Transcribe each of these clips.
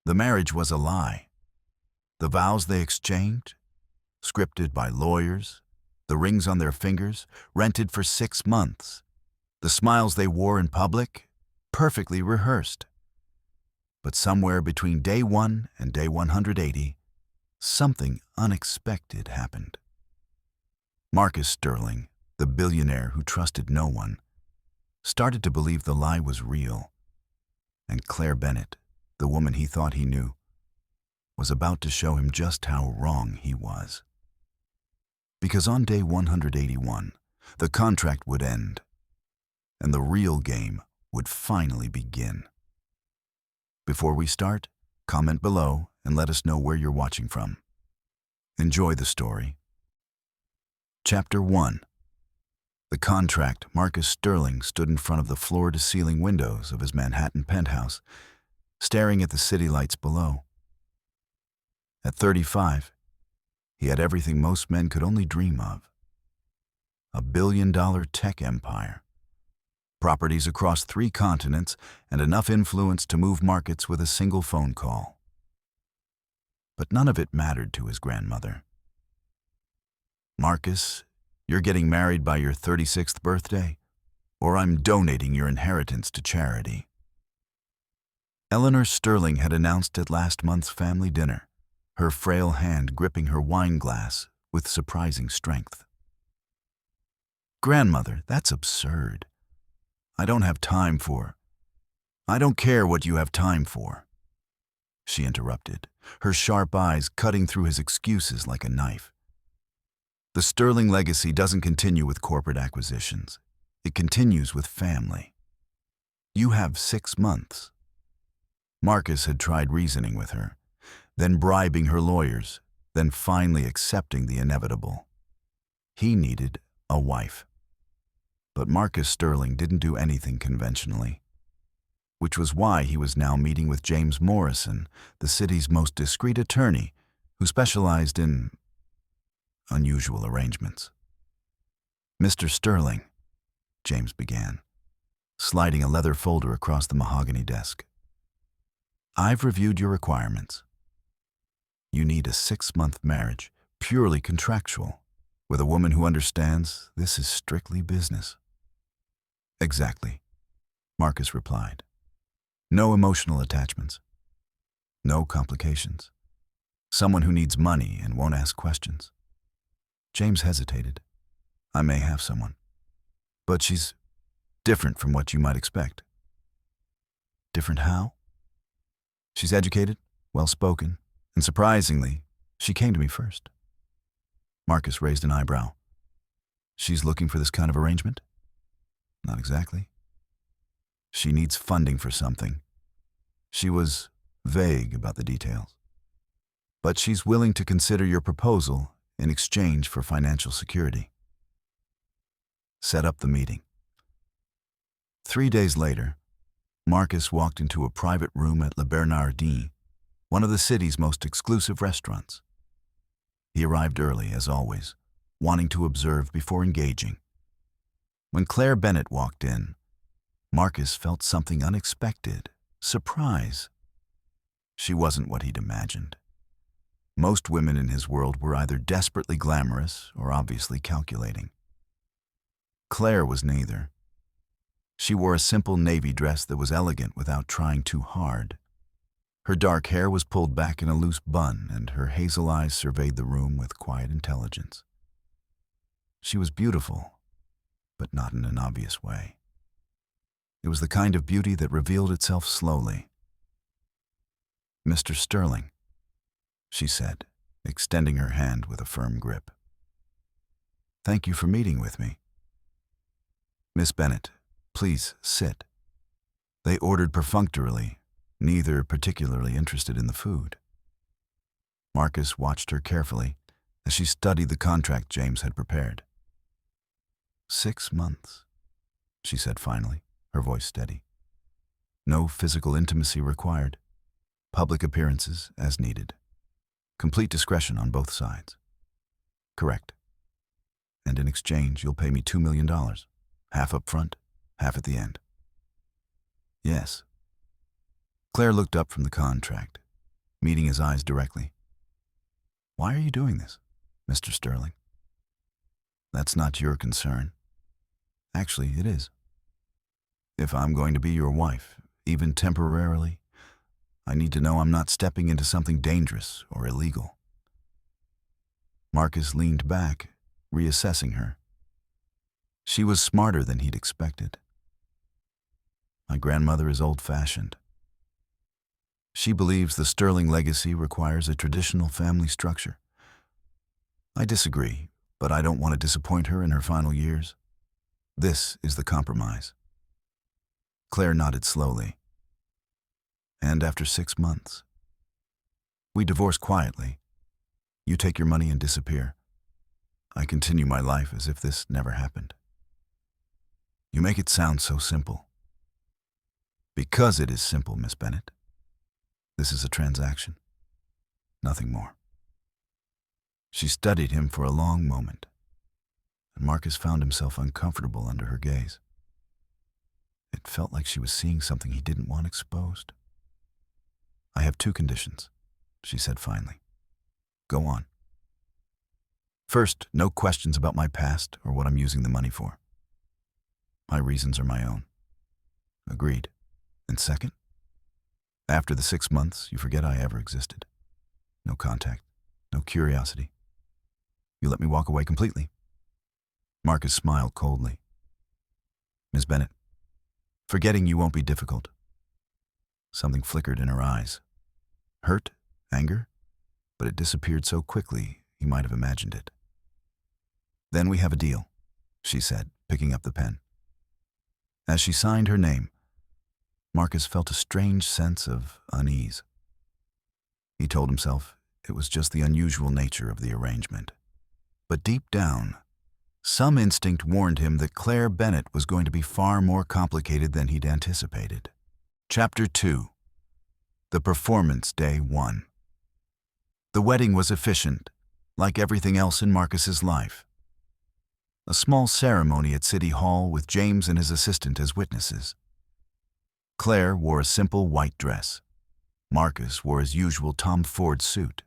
The marriage was a lie. The vows they exchanged, scripted by lawyers, the rings on their fingers, rented for 6 months, the smiles they wore in public, perfectly rehearsed. But somewhere between day 1 and day 180, something unexpected happened. Marcus Sterling, the billionaire who trusted no one, started to believe the lie was real, and Claire Bennett, the woman he thought he knew, was about to show him just how wrong he was. Because on day 181, the contract would end, and the real game would finally begin. Before we start, comment below and let us know where you're watching from. Enjoy the story. Chapter 1. The contract. Marcus Sterling stood in front of the floor-to-ceiling windows of his Manhattan penthouse, staring at the city lights below. At 35, he had everything most men could only dream of. A billion-dollar tech empire, properties across 3 continents, and enough influence to move markets with a single phone call. But none of it mattered to his grandmother. "Marcus, you're getting married by your 36th birthday, or I'm donating your inheritance to charity." Eleanor Sterling had announced at last month's family dinner, her frail hand gripping her wine glass with surprising strength. "Grandmother, that's absurd. I don't care what you have time for," she interrupted, her sharp eyes cutting through his excuses like a knife. "The Sterling legacy doesn't continue with corporate acquisitions. It continues with family. You have 6 months. Marcus had tried reasoning with her, then bribing her lawyers, then finally accepting the inevitable. He needed a wife. But Marcus Sterling didn't do anything conventionally, which was why he was now meeting with James Morrison, the city's most discreet attorney, who specialized in unusual arrangements. "Mr. Sterling," James began, sliding a leather folder across the mahogany desk, "I've reviewed your requirements. You need a 6-month marriage, purely contractual, with a woman who understands this is strictly business." "Exactly," Marcus replied. "No emotional attachments. No complications. Someone who needs money and won't ask questions." James hesitated. "I may have someone, but she's different from what you might expect." "Different how?" "She's educated, well-spoken, and surprisingly, she came to me first." Marcus raised an eyebrow. "She's looking for this kind of arrangement?" "Not exactly. She needs funding for something." She was vague about the details. "But she's willing to consider your proposal in exchange for financial security." Set up the meeting. 3 days later, Marcus walked into a private room at Le Bernardin, one of the city's most exclusive restaurants. He arrived early, as always, wanting to observe before engaging. When Claire Bennett walked in, Marcus felt something unexpected, surprise. She wasn't what he'd imagined. Most women in his world were either desperately glamorous or obviously calculating. Claire was neither. She wore a simple navy dress that was elegant without trying too hard. Her dark hair was pulled back in a loose bun, and her hazel eyes surveyed the room with quiet intelligence. She was beautiful, but not in an obvious way. It was the kind of beauty that revealed itself slowly. "Mr. Sterling," she said, extending her hand with a firm grip. "Thank you for meeting with me." "Miss Bennett, please sit." They ordered perfunctorily, neither particularly interested in the food. Marcus watched her carefully as she studied the contract James had prepared. 6 months, she said finally, her voice steady. "No physical intimacy required. Public appearances as needed. Complete discretion on both sides." "Correct. And in exchange, you'll pay me $2 million, half up front, half at the end." "Yes." Claire looked up from the contract, meeting his eyes directly. "Why are you doing this, Mr. Sterling?" "That's not your concern." "Actually, it is. If I'm going to be your wife, even temporarily, I need to know I'm not stepping into something dangerous or illegal." Marcus leaned back, reassessing her. She was smarter than he'd expected. "My grandmother is old-fashioned. She believes the Sterling legacy requires a traditional family structure. I disagree, but I don't want to disappoint her in her final years. This is the compromise." Claire nodded slowly. "And after 6 months, we divorce quietly. You take your money and disappear. I continue my life as if this never happened." "You make it sound so simple." "Because it is simple, Miss Bennett. This is a transaction. Nothing more." She studied him for a long moment, and Marcus found himself uncomfortable under her gaze. It felt like she was seeing something he didn't want exposed. "I have 2 conditions," she said finally. "Go on." "First, no questions about my past or what I'm using the money for. My reasons are my own." "Agreed. And second, after the 6 months, you forget I ever existed. No contact, no curiosity. You let me walk away completely." Marcus smiled coldly. "Ms. Bennett, forgetting you won't be difficult." Something flickered in her eyes. Hurt? Anger? But it disappeared so quickly, he might have imagined it. "Then we have a deal," she said, picking up the pen. As she signed her name, Marcus felt a strange sense of unease. He told himself it was just the unusual nature of the arrangement. But deep down, some instinct warned him that Claire Bennett was going to be far more complicated than he'd anticipated. Chapter 2. The Performance Day 1. The wedding was efficient, like everything else in Marcus's life. A small ceremony at City Hall with James and his assistant as witnesses. Claire wore a simple white dress. Marcus wore his usual Tom Ford suit.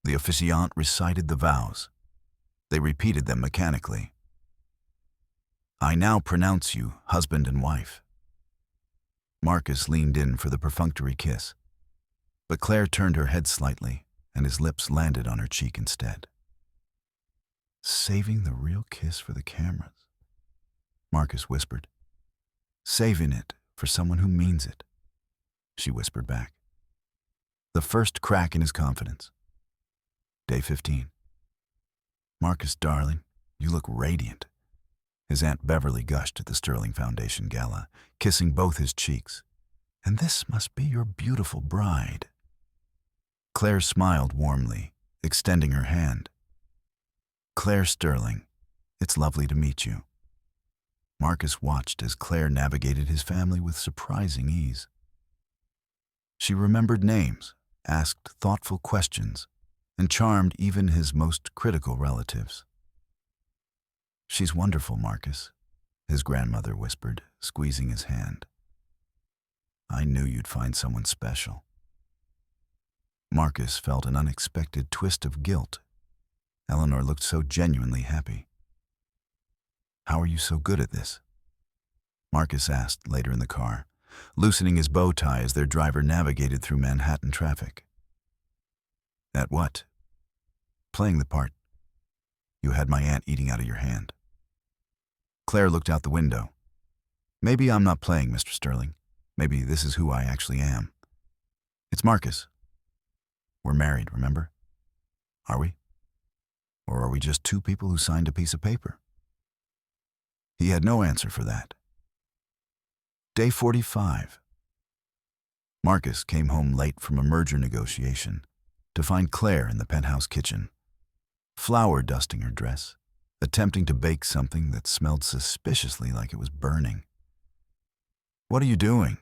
The officiant recited the vows. They repeated them mechanically. "I now pronounce you husband and wife." Marcus leaned in for the perfunctory kiss, but Claire turned her head slightly, and his lips landed on her cheek instead. "Saving the real kiss for the cameras," Marcus whispered. "Saving it for someone who means it," she whispered back. The first crack in his confidence. Day 15. "Marcus, darling, you look radiant," his Aunt Beverly gushed at the Sterling Foundation gala, kissing both his cheeks. "And this must be your beautiful bride." Claire smiled warmly, extending her hand. "Claire Sterling, it's lovely to meet you." Marcus watched as Claire navigated his family with surprising ease. She remembered names, asked thoughtful questions, and charmed even his most critical relatives. "She's wonderful, Marcus," his grandmother whispered, squeezing his hand. "I knew you'd find someone special." Marcus felt an unexpected twist of guilt. Eleanor looked so genuinely happy. "How are you so good at this?" Marcus asked later in the car, loosening his bow tie as their driver navigated through Manhattan traffic. "At what?" "Playing the part. You had my aunt eating out of your hand." Claire looked out the window. "Maybe I'm not playing, Mr. Sterling. Maybe this is who I actually am. It's Marcus. We're married, remember? Are we? Or are we just 2 people who signed a piece of paper?" He had no answer for that. Day 45. Marcus came home late from a merger negotiation to find Claire in the penthouse kitchen, flour dusting her dress, attempting to bake something that smelled suspiciously like it was burning. "What are you doing?"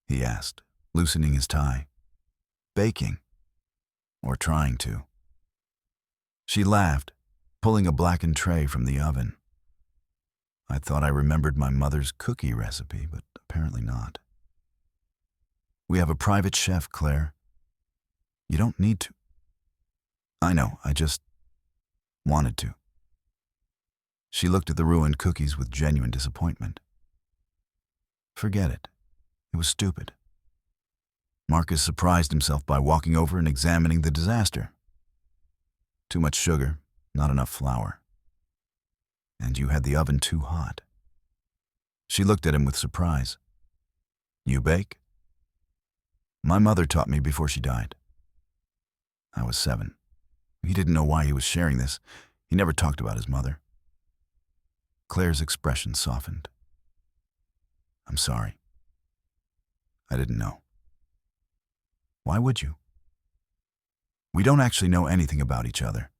he asked, loosening his tie. "Baking. Or trying to." She laughed, pulling a blackened tray from the oven. "I thought I remembered my mother's cookie recipe, but apparently not." "We have a private chef, Claire." You don't need to. I know, I just wanted to. She looked at the ruined cookies with genuine disappointment. Forget it. It was stupid. Marcus surprised himself by walking over and examining the disaster. Too much sugar, not enough flour. And you had the oven too hot. She looked at him with surprise. You bake? My mother taught me before she died. I was 7. He didn't know why he was sharing this. He never talked about his mother. Claire's expression softened. I'm sorry. I didn't know. Why would you? We don't actually know anything about each other.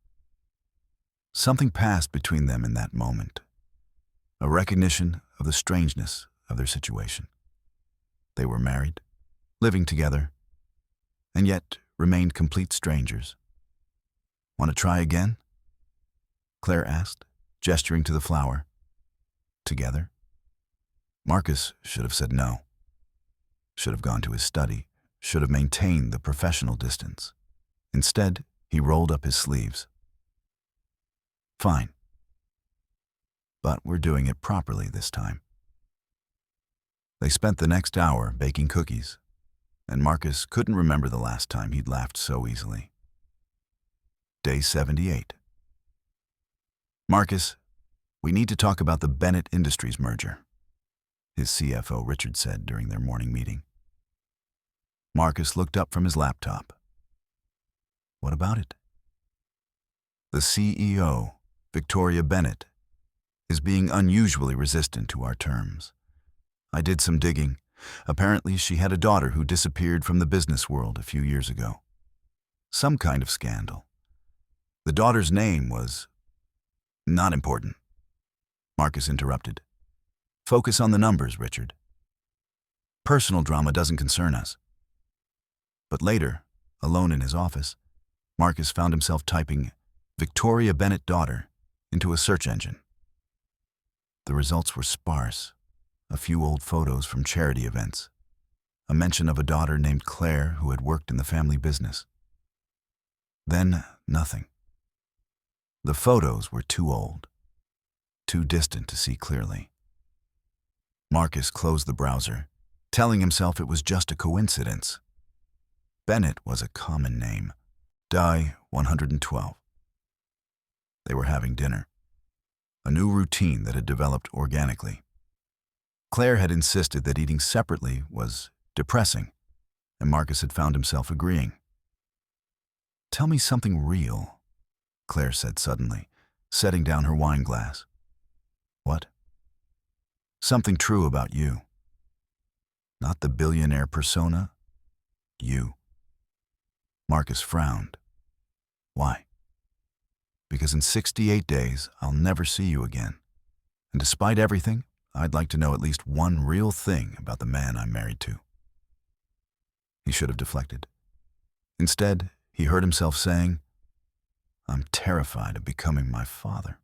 Something passed between them in that moment. A recognition of the strangeness of their situation. They were married, living together, and yet remained complete strangers. Want to try again? Claire asked, gesturing to the flower. Together? Marcus should have said no. Should have gone to his study. Should have maintained the professional distance. Instead, he rolled up his sleeves. Fine. But we're doing it properly this time. They spent the next hour baking cookies, and Marcus couldn't remember the last time he'd laughed so easily. Day 78. Marcus, we need to talk about the Bennett Industries merger, his CFO Richard said during their morning meeting. Marcus looked up from his laptop. What about it? The CEO, Victoria Bennett, is being unusually resistant to our terms. I did some digging. Apparently, she had a daughter who disappeared from the business world a few years ago. Some kind of scandal. The daughter's name was... Not important. Marcus interrupted. Focus on the numbers, Richard. Personal drama doesn't concern us. But later, alone in his office, Marcus found himself typing Victoria Bennett daughter into a search engine. The results were sparse. A few old photos from charity events. A mention of a daughter named Claire who had worked in the family business. Then, nothing. The photos were too old, too distant to see clearly. Marcus closed the browser, telling himself it was just a coincidence. Bennett was a common name. Die 112. They were having dinner. A new routine that had developed organically. Claire had insisted that eating separately was depressing, and Marcus had found himself agreeing. Tell me something real, Claire said suddenly, setting down her wine glass. What? Something true about you. Not the billionaire persona. You. Marcus frowned. Why? Because in 68 days, I'll never see you again. And despite everything, I'd like to know at least one real thing about the man I'm married to. He should have deflected. Instead, he heard himself saying, I'm terrified of becoming my father.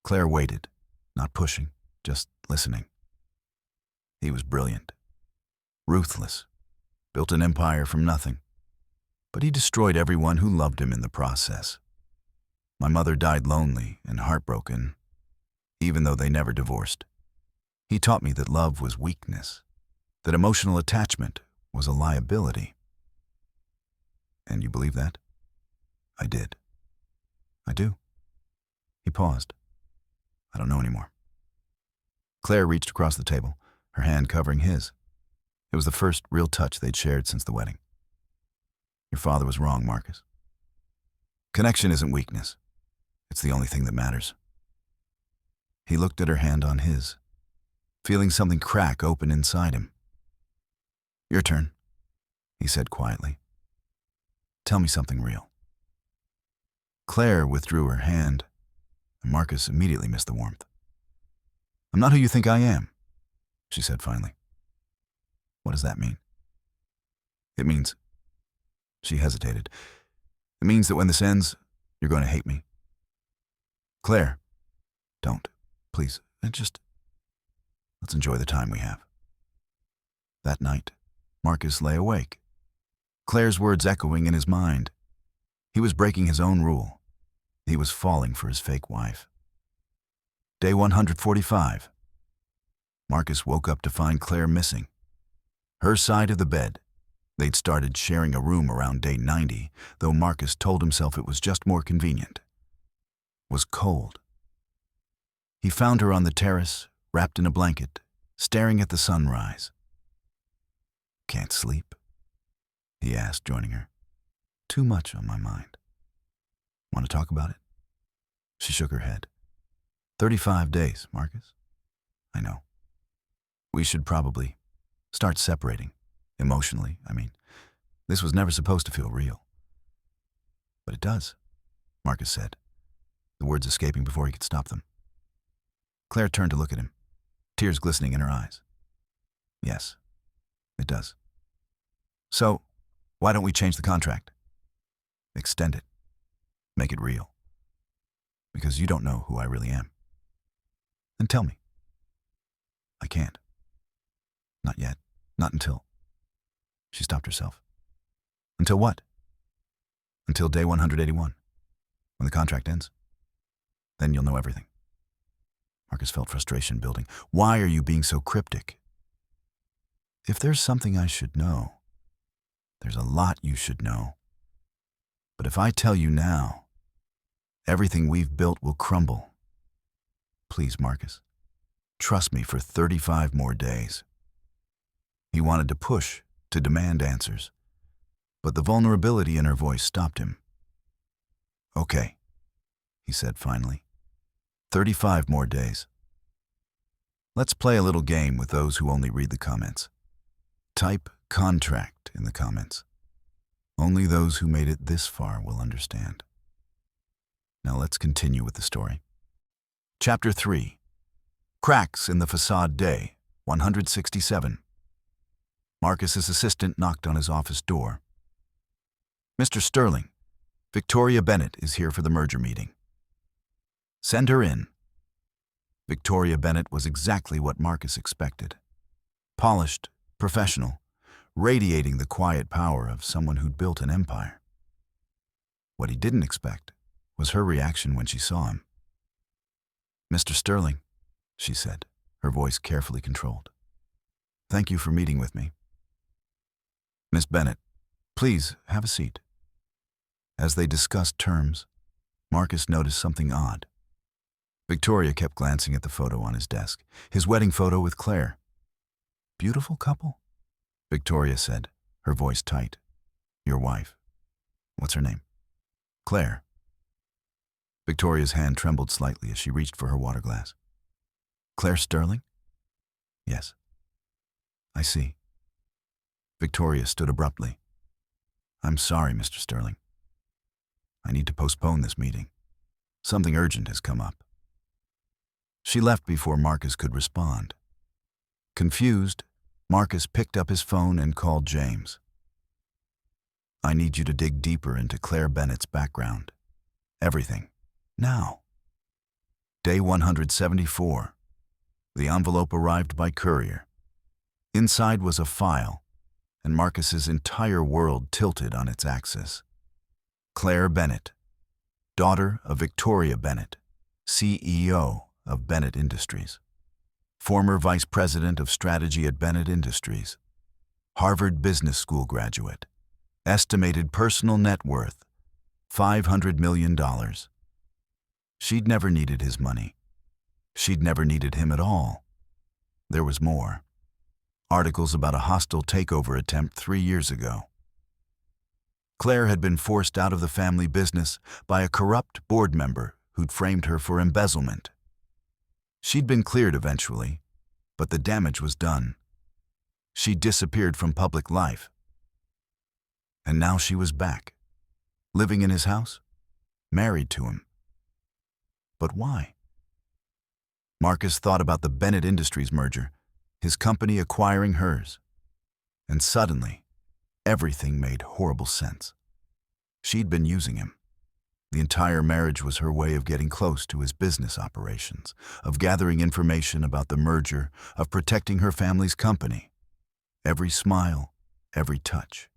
Claire waited, not pushing, just listening. He was brilliant, ruthless, built an empire from nothing. But he destroyed everyone who loved him in the process. My mother died lonely and heartbroken, even though they never divorced. He taught me that love was weakness, that emotional attachment was a liability. And you believe that? I did. I do. He paused. I don't know anymore. Claire reached across the table, her hand covering his. It was the first real touch they'd shared since the wedding. Your father was wrong, Marcus. Connection isn't weakness. It's the only thing that matters. He looked at her hand on his, feeling something crack open inside him. Your turn, he said quietly. Tell me something real. Claire withdrew her hand, and Marcus immediately missed the warmth. I'm not who you think I am, she said finally. What does that mean? It means... She hesitated. It means that when this ends, you're going to hate me. Claire, don't. Please, let's enjoy the time we have. That night, Marcus lay awake. Claire's words echoing in his mind. He was breaking his own rule. He was falling for his fake wife. Day 145. Marcus woke up to find Claire missing. Her side of the bed. They'd started sharing a room around day 90, though Marcus told himself it was just more convenient. Was cold. He found her on the terrace, wrapped in a blanket, staring at the sunrise. "Can't sleep?" he asked, joining her. "Too much on my mind." "Want to talk about it?" She shook her head. 35 days, Marcus. I know. We should probably start separating. Emotionally, I mean. This was never supposed to feel real. But it does, Marcus said, the words escaping before he could stop them. Claire turned to look at him, tears glistening in her eyes. Yes, it does. So, why don't we change the contract? Extend it. Make it real. Because you don't know who I really am. Then tell me. I can't. Not yet. Not until. She stopped herself. Until what? Until day 181. When the contract ends. Then you'll know everything. Marcus felt frustration building. Why are you being so cryptic? If there's something I should know, there's a lot you should know. But if I tell you now, everything we've built will crumble. Please, Marcus, trust me for 35 more days. He wanted to push, to demand answers, but the vulnerability in her voice stopped him. Okay, he said finally. 35 more days. Let's play a little game with those who only read the comments. Type contract in the comments. Only those who made it this far will understand. Now let's continue with the story. Chapter 3. Cracks in the Facade Day, 167. Marcus's assistant knocked on his office door. Mr. Sterling, Victoria Bennett is here for the merger meeting. Send her in. Victoria Bennett was exactly what Marcus expected. Polished, professional, radiating the quiet power of someone who'd built an empire. What he didn't expect was her reaction when she saw him. Mr. Sterling, she said, her voice carefully controlled. Thank you for meeting with me. Miss Bennett, please have a seat. As they discussed terms, Marcus noticed something odd. Victoria kept glancing at the photo on his desk, his wedding photo with Claire. Beautiful couple, Victoria said, her voice tight. Your wife. What's her name? Claire. Victoria's hand trembled slightly as she reached for her water glass. Claire Sterling? Yes. I see. Victoria stood abruptly. I'm sorry, Mr. Sterling. I need to postpone this meeting. Something urgent has come up. She left before Marcus could respond. Confused, Marcus picked up his phone and called James. I need you to dig deeper into Claire Bennett's background. Everything. Now. Day 174. The envelope arrived by courier. Inside was a file, and Marcus's entire world tilted on its axis. Claire Bennett, daughter of Victoria Bennett, CEO of Bennett Industries. Former vice president of strategy at Bennett Industries. Harvard Business School graduate. Estimated personal net worth, $500 million. She'd never needed his money. She'd never needed him at all. There was more. Articles about a hostile takeover attempt 3 years ago. Claire had been forced out of the family business by a corrupt board member who'd framed her for embezzlement. She'd been cleared eventually, but the damage was done. She disappeared from public life. And now she was back, living in his house, married to him. But why? Marcus thought about the Bennett Industries merger, his company acquiring hers. And suddenly, everything made horrible sense. She'd been using him. The entire marriage was her way of getting close to his business operations, of gathering information about the merger, of protecting her family's company. Every smile, every touch,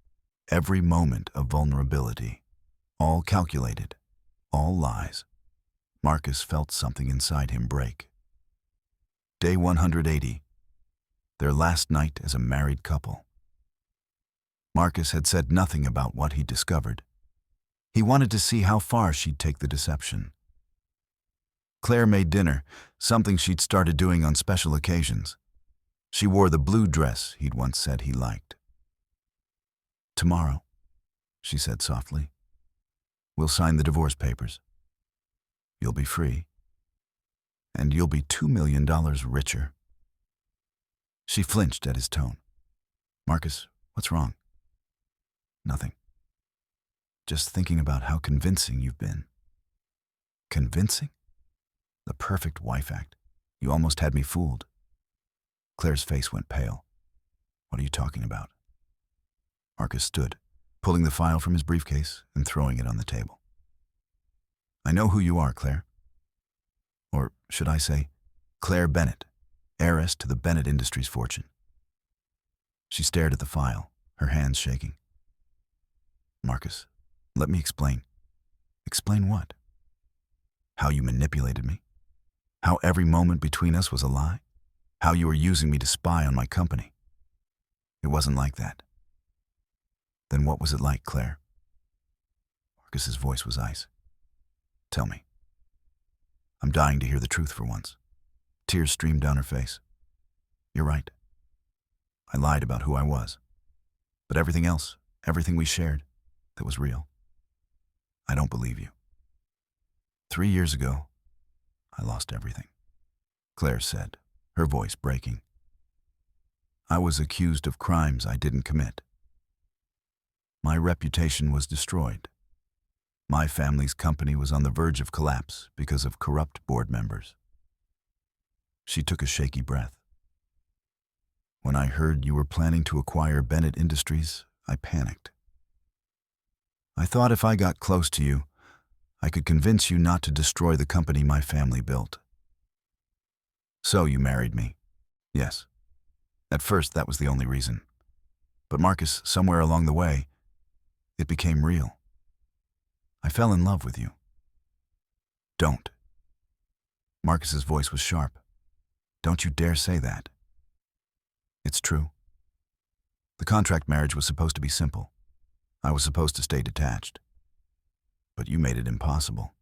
Every moment of vulnerability. All calculated. All lies. Marcus felt something inside him break. Day 180. Their last night as a married couple. Marcus had said nothing about what he'd discovered. He wanted to see how far she'd take the deception. Claire made dinner, something she'd started doing on special occasions. She wore the blue dress he'd once said he liked. "Tomorrow," she said softly, "we'll sign the divorce papers. You'll be free. And you'll be $2 million richer." She flinched at his tone. "Marcus, what's wrong?" "Nothing. Just thinking about how convincing you've been." "Convincing? The perfect wife act. You almost had me fooled." Claire's face went pale. "What are you talking about?" Marcus stood, pulling the file from his briefcase and throwing it on the table. "I know who you are, Claire. Or should I say, Claire Bennett, heiress to the Bennett Industries fortune." She stared at the file, her hands shaking. "Marcus, let me explain." "Explain what?" "How you manipulated me. How every moment between us was a lie. How you were using me to spy on my company. It wasn't like that." "Then what was it like, Claire?" Marcus's voice was ice. "Tell me." "I'm dying to hear the truth for once." Tears streamed down her face. "You're right. I lied about who I was. But everything else, everything we shared, that was real. I don't believe you. 3 years ago, I lost everything," Claire said, her voice breaking. "I was accused of crimes I didn't commit. My reputation was destroyed. My family's company was on the verge of collapse because of corrupt board members." She took a shaky breath. "When I heard you were planning to acquire Bennett Industries, I panicked. I thought if I got close to you, I could convince you not to destroy the company my family built. So you married me. Yes. At first, that was the only reason. But Marcus, somewhere along the way, it became real. I fell in love with you." "Don't." Marcus's voice was sharp. "Don't you dare say that." "It's true. The contract marriage was supposed to be simple. I was supposed to stay detached. But you made it impossible.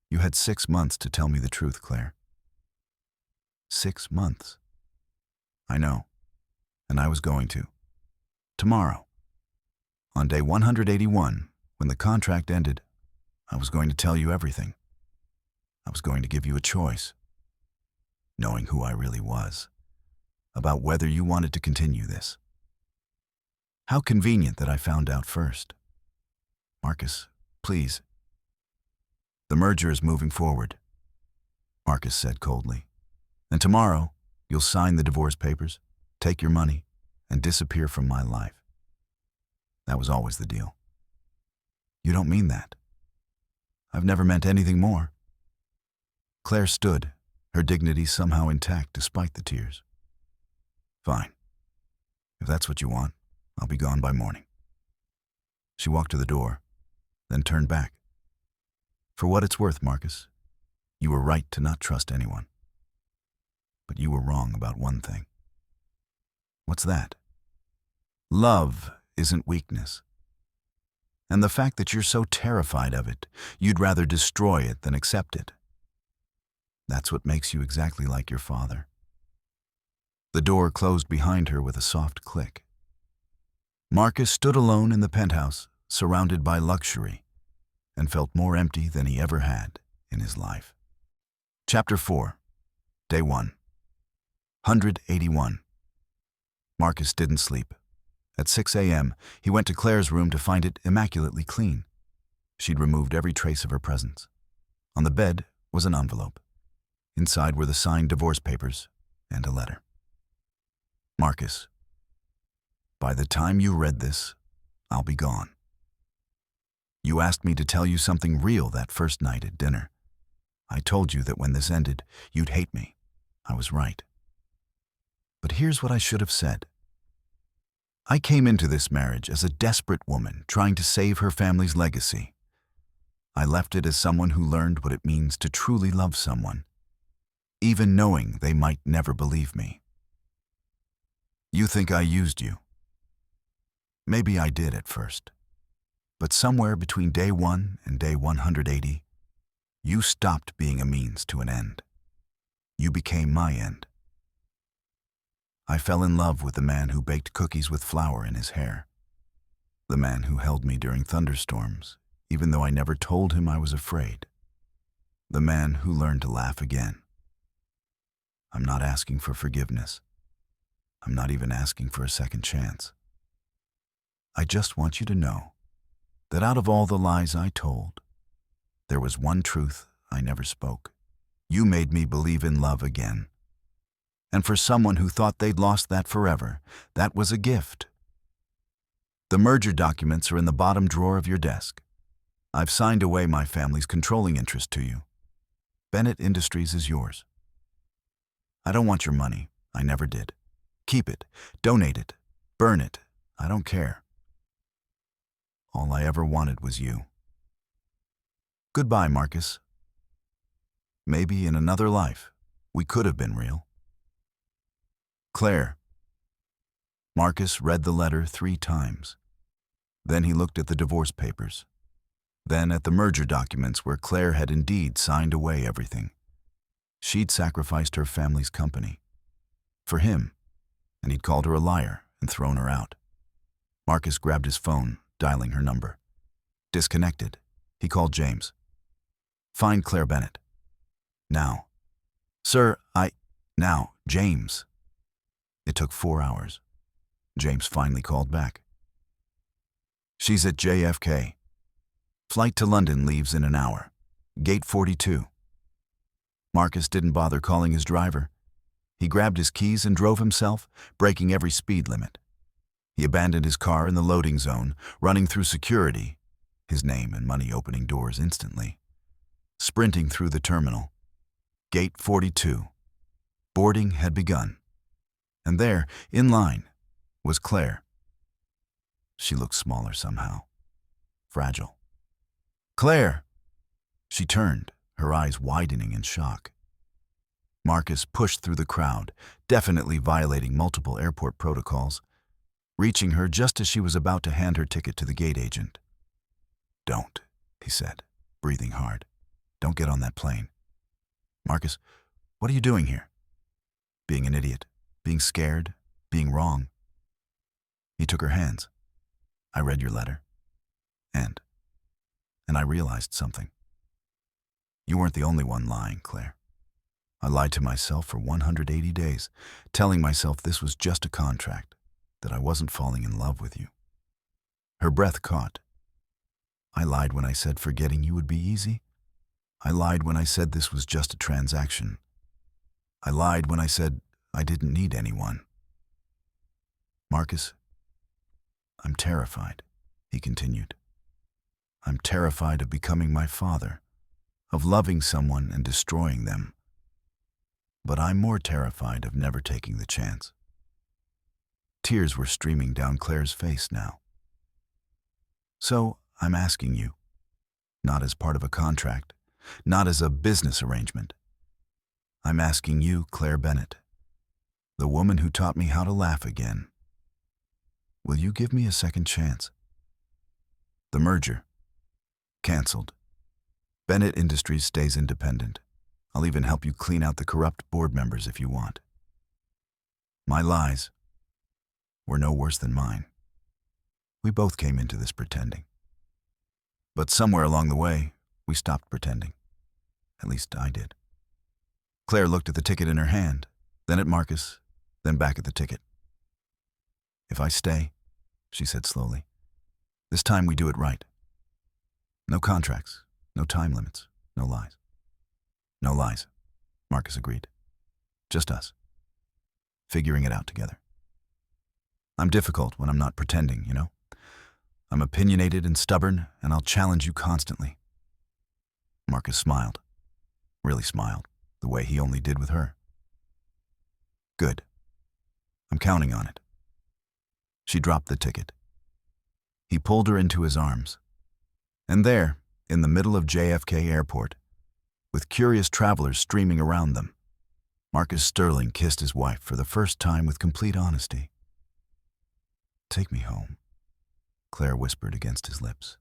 You had 6 months to tell me the truth, Claire." 6 months. "I know. And I was going to. Tomorrow. On day 181, when the contract ended, I was going to tell you everything. I was going to give you a choice. Knowing who I really was. About whether you wanted to continue this. How convenient that I found out first. Marcus, please." "The merger is moving forward," Marcus said coldly. "And tomorrow, you'll sign the divorce papers, take your money, and disappear from my life. That was always the deal." "You don't mean that." "I've never meant anything more." Claire stood, her dignity somehow intact despite the tears. "Fine. If that's what you want, I'll be gone by morning." She walked to the door, then turned back. "For what it's worth, Marcus, you were right to not trust anyone. But you were wrong about one thing." "What's that?" "Love isn't weakness. And the fact that you're so terrified of it, you'd rather destroy it than accept it. That's what makes you exactly like your father." The door closed behind her with a soft click. Marcus stood alone in the penthouse, surrounded by luxury, and felt more empty than he ever had in his life. Chapter 4, Day 1. 181. Marcus didn't sleep. At 6 a.m., he went to Claire's room to find it immaculately clean. She'd removed every trace of her presence. On the bed was an envelope. Inside were the signed divorce papers and a letter. "Marcus, by the time you read this, I'll be gone. You asked me to tell you something real that first night at dinner. I told you that when this ended, you'd hate me. I was right. But here's what I should have said. I came into this marriage as a desperate woman trying to save her family's legacy. I left it as someone who learned what it means to truly love someone, even knowing they might never believe me. You think I used you? Maybe I did at first. But somewhere between day 1 and day 180, you stopped being a means to an end. You became my end. I fell in love with the man who baked cookies with flour in his hair. The man who held me during thunderstorms, even though I never told him I was afraid. The man who learned to laugh again. I'm not asking for forgiveness. I'm not even asking for a second chance. I just want you to know that out of all the lies I told, there was one truth I never spoke. You made me believe in love again. And for someone who thought they'd lost that forever, that was a gift. The merger documents are in the bottom drawer of your desk. I've signed away my family's controlling interest to you. Bennett Industries is yours. I don't want your money. I never did. Keep it. Donate it. Burn it. I don't care. All I ever wanted was you. Goodbye, Marcus. Maybe in another life, we could have been real. Claire. Marcus read the letter 3 times. Then he looked at the divorce papers. Then at the merger documents where Claire had indeed signed away everything. She'd sacrificed her family's company. For him, and he'd called her a liar and thrown her out. Marcus grabbed his phone, dialing her number. Disconnected. He called James. Find Claire Bennett. Now. Sir, Now, James. It took 4 hours. James finally called back. She's at JFK. Flight to London leaves in an hour. Gate 42. Marcus didn't bother calling his driver. He grabbed his keys and drove himself, breaking every speed limit. He abandoned his car in the loading zone, running through security, his name and money opening doors instantly. Sprinting through the terminal. Gate 42. Boarding had begun. And there, in line, was Claire. She looked smaller somehow. Fragile. Claire! She turned, her eyes widening in shock. Marcus pushed through the crowd, definitely violating multiple airport protocols, reaching her just as she was about to hand her ticket to the gate agent. Don't, he said, breathing hard. Don't get on that plane. Marcus, what are you doing here? Being an idiot, being scared, being wrong. He took her hands. I read your letter. And I realized something. You weren't the only one lying, Claire. I lied to myself for 180 days, telling myself this was just a contract, that I wasn't falling in love with you. Her breath caught. I lied when I said forgetting you would be easy. I lied when I said this was just a transaction. I lied when I said I didn't need anyone. Marcus, I'm terrified, he continued. I'm terrified of becoming my father, of loving someone and destroying them. But I'm more terrified of never taking the chance. Tears were streaming down Claire's face now. So I'm asking you, not as part of a contract, not as a business arrangement. I'm asking you, Claire Bennett, the woman who taught me how to laugh again. Will you give me a second chance? The merger. Canceled. Bennett Industries stays independent. I'll even help you clean out the corrupt board members if you want. My lies were no worse than mine. We both came into this pretending. But somewhere along the way, we stopped pretending. At least I did. Claire looked at the ticket in her hand, then at Marcus, then back at the ticket. If I stay, she said slowly, this time we do it right. No contracts, no time limits, no lies. No lies, Marcus agreed. Just us. Figuring it out together. I'm difficult when I'm not pretending, you know? I'm opinionated and stubborn, and I'll challenge you constantly. Marcus smiled. Really smiled, the way he only did with her. Good. I'm counting on it. She dropped the ticket. He pulled her into his arms. And there, in the middle of JFK Airport, with curious travelers streaming around them, Marcus Sterling kissed his wife for the first time with complete honesty. "Take me home," Claire whispered against his lips.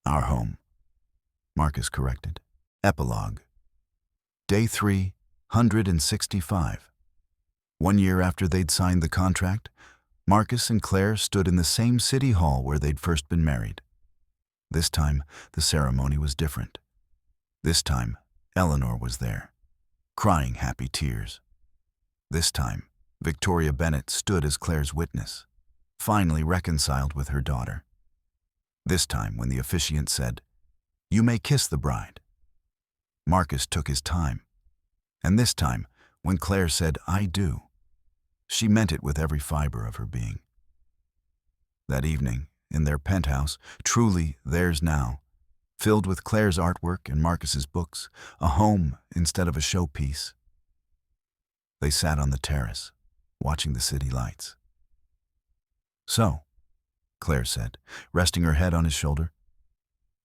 "Our home," Marcus corrected. Epilogue. Day 365. 1 year after they'd signed the contract, Marcus and Claire stood in the same city hall where they'd first been married. This time, the ceremony was different. This time, Eleanor was there, crying happy tears. This time, Victoria Bennett stood as Claire's witness, finally reconciled with her daughter. This time, when the officiant said, "You may kiss the bride," Marcus took his time. And this time, when Claire said, "I do," she meant it with every fiber of her being. That evening, in their penthouse, truly theirs now, filled with Claire's artwork and Marcus's books, a home instead of a showpiece, they sat on the terrace, watching the city lights. "So," Claire said, resting her head on his shoulder,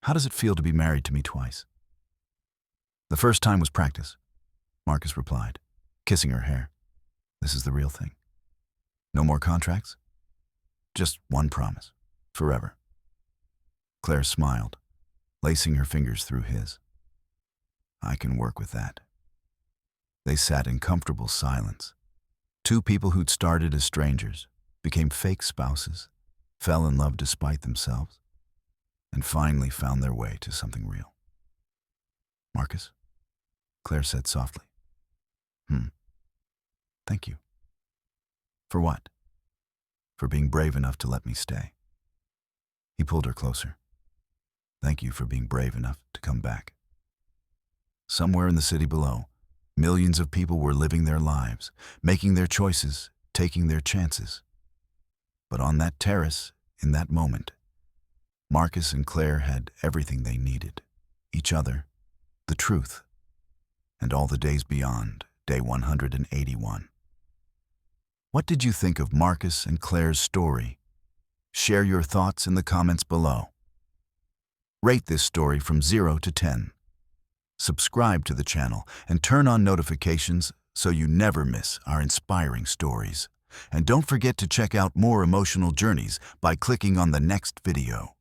"how does it feel to be married to me twice?" "The first time was practice," Marcus replied, kissing her hair. "This is the real thing. No more contracts? Just one promise. Forever." Claire smiled, lacing her fingers through his. "I can work with that." They sat in comfortable silence. Two people who'd started as strangers, became fake spouses, fell in love despite themselves, and finally found their way to something real. "Marcus," Claire said softly. Thank you." "For what?" "For being brave enough to let me stay." He pulled her closer. "Thank you for being brave enough to come back." Somewhere in the city below, millions of people were living their lives, making their choices, taking their chances. But on that terrace, in that moment, Marcus and Claire had everything they needed: each other, the truth, and all the days beyond day 181. What did you think of Marcus and Claire's story? Share your thoughts in the comments below. Rate this story from 0 to 10. Subscribe to the channel and turn on notifications so you never miss our inspiring stories. And don't forget to check out more emotional journeys by clicking on the next video.